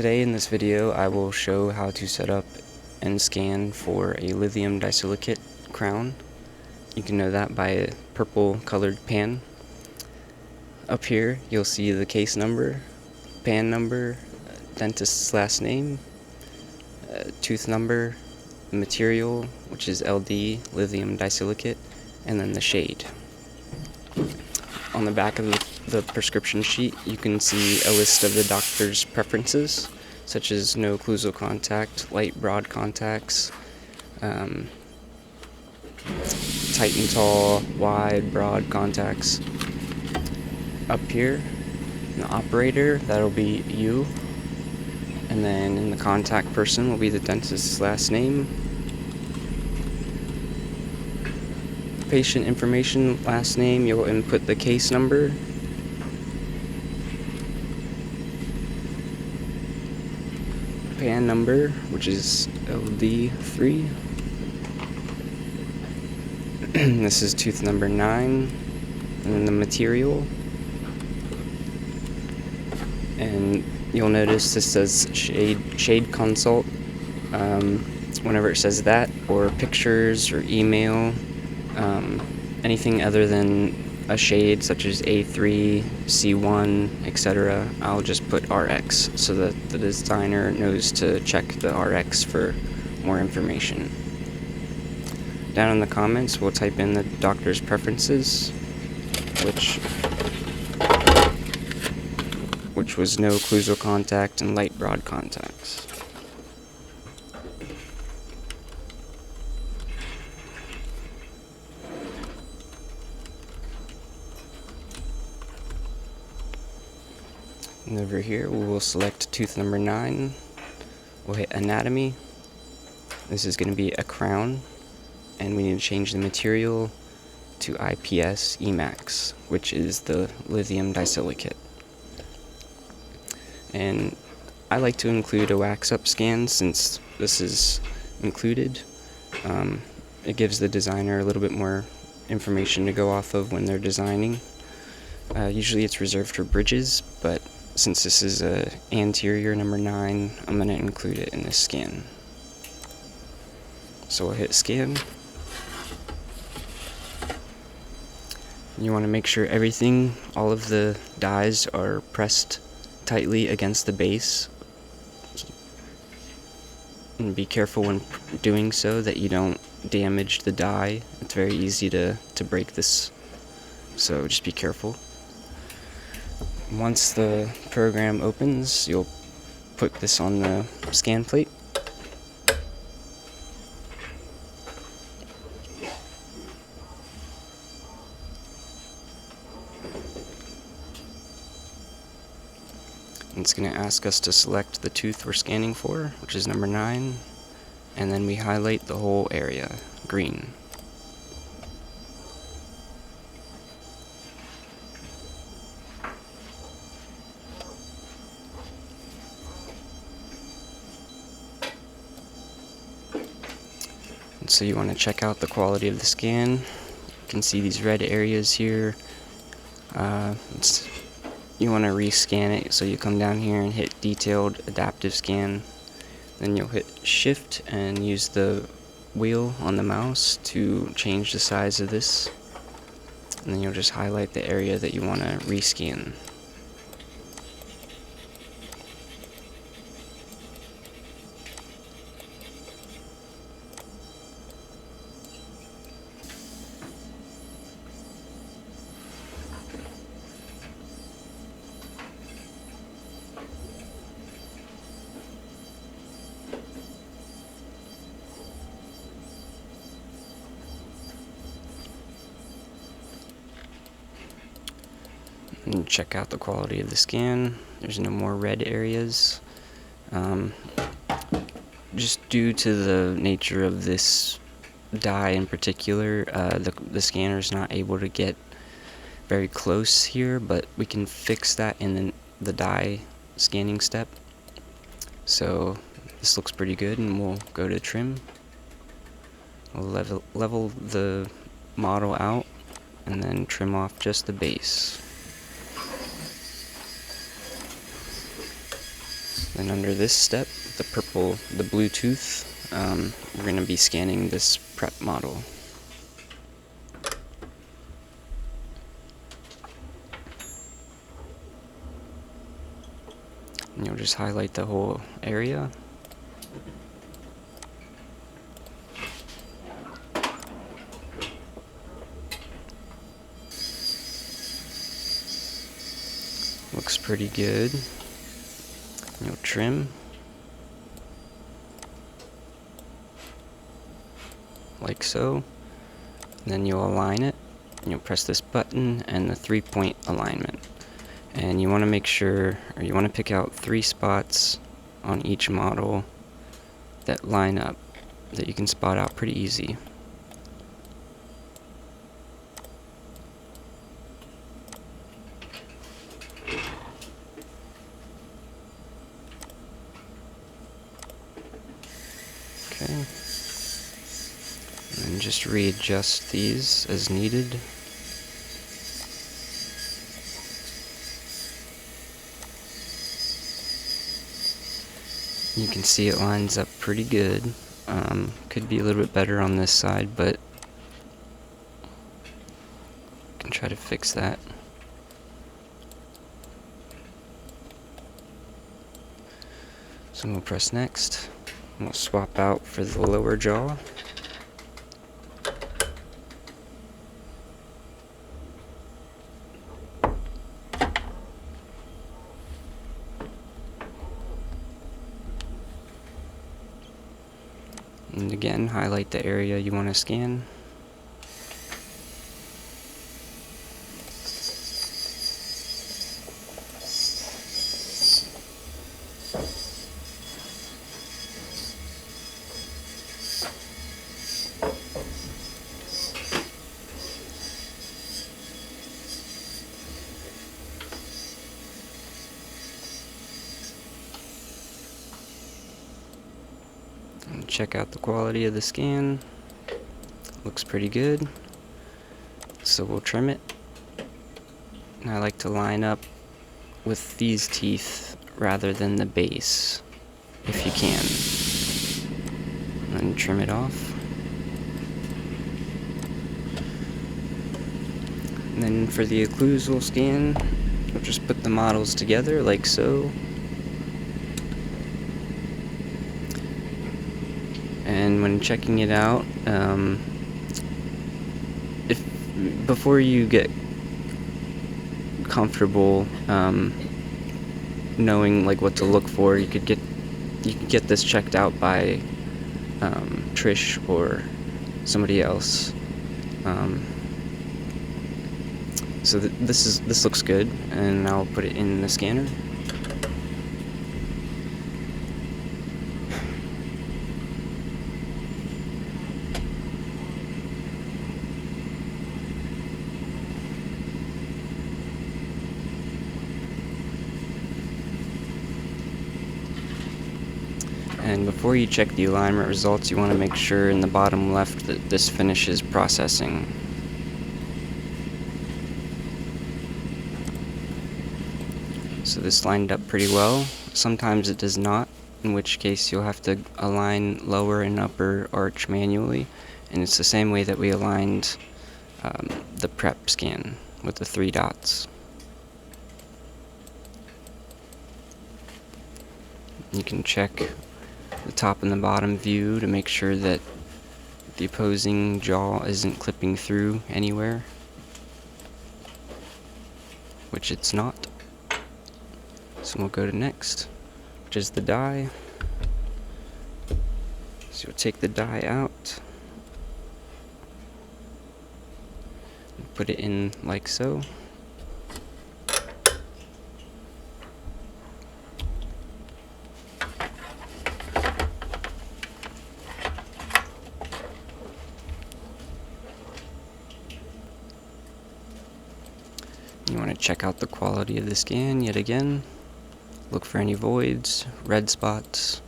Today in this video I will show how to set up and scan for a lithium disilicate crown. You can know that by a purple colored pan. Up here you'll see the case number, pan number, dentist's last name, tooth number, material, which is LD, lithium disilicate, and then the shade. On the back of the prescription sheet, you can see a list of the doctor's preferences, such as no occlusal contact, light broad contacts, tight and tall, wide, broad contacts. Up here, the operator, that'll be you, and then in the contact person will be the dentist's last name. Patient information, last name, you'll input the case number. Pan number, which is LD3. This is tooth number 9. And then the material. And you'll notice this says shade consult. Whenever it says that, or pictures or email, anything other than a shade such as A3, C1, etc., I'll just put RX so that the designer knows to check the RX for more information. Down in the comments we'll type in the doctor's preferences, which was no occlusal contact and light broad contacts. And over here we will select tooth number 9. We'll hit anatomy. This is going to be a crown, and we need to change the material to IPS emax, which is the lithium disilicate. And I like to include a wax up scan since this is included. It gives the designer a little bit more information to go off of when they're designing. Usually it's reserved for bridges, but since this is anterior number 9, I'm going to include it in this scan. So we'll hit scan. You want to make sure all of the dies are pressed tightly against the base. And be careful when doing so that you don't damage the die. It's very easy to break this, so just be careful. Once the program opens, you'll put this on the scan plate. It's going to ask us to select the tooth we're scanning for, which is number 9, and then we highlight the whole area, green. So you want to check out the quality of the scan. You can see these red areas here. You want to rescan it, so you come down here and hit detailed adaptive scan. Then you'll hit shift and use the wheel on the mouse to change the size of this. And then you'll just highlight the area that you want to rescan. And check out the quality of the scan. There's no more red areas. Just due to the nature of this die in particular, the scanner is not able to get very close here, but we can fix that in the die scanning step. So this looks pretty good, and we'll go to trim. We'll level the model out and then trim off just the base. Then under this step, the Bluetooth, we're going to be scanning this prep model. And you'll just highlight the whole area. Looks pretty good. You'll trim. Like so. And then you'll align it. And you'll press this button and the 3-point alignment. And you want to make sure, or you want to pick out 3 spots on each model that line up, that you can spot out pretty easy. Okay. And then just readjust these as needed. You can see it lines up pretty good. Could be a little bit better on this side, but can try to fix that. So we'll press next. We'll swap out for the lower jaw. And again, highlight the area you want to scan. And check out the quality of the scan. Looks pretty good. So we'll trim it. And I like to line up with these teeth rather than the base, if you can. And trim it off. And then for the occlusal scan, we'll just put the models together like so. And when checking it out, before you get comfortable knowing like what to look for, you could get this checked out by Trish or somebody else. So this looks good, and I'll put it in the scanner. And before you check the alignment results, you want to make sure in the bottom left that this finishes processing. So this lined up pretty well. Sometimes it does not, in which case you'll have to align lower and upper arch manually. And it's the same way that we aligned the prep scan with the 3 dots. You can check the top and the bottom view to make sure that the opposing jaw isn't clipping through anywhere, which it's not. So we'll go to next, which is the die. So you'll take the die out, and put it in like so. You want to check out the quality of the scan yet again. Look for any voids, red spots.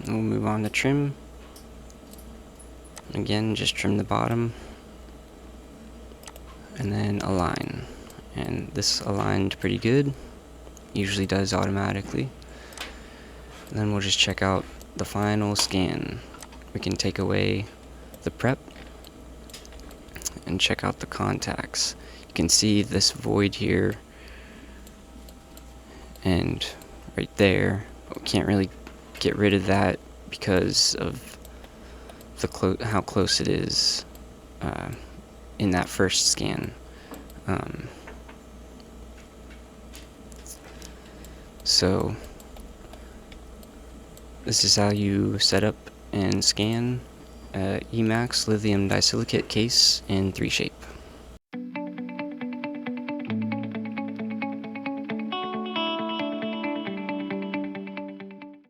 And we'll move on to trim. Again, just trim the bottom. And then align. And this aligned pretty good. usually does automatically. And then we'll just check out the final scan. We can take away the prep and check out the contacts. You can see this void here and right there. We can't really get rid of that because of the how close it is in that first scan. So this is how you set up and scan emax lithium disilicate case in 3 shapes.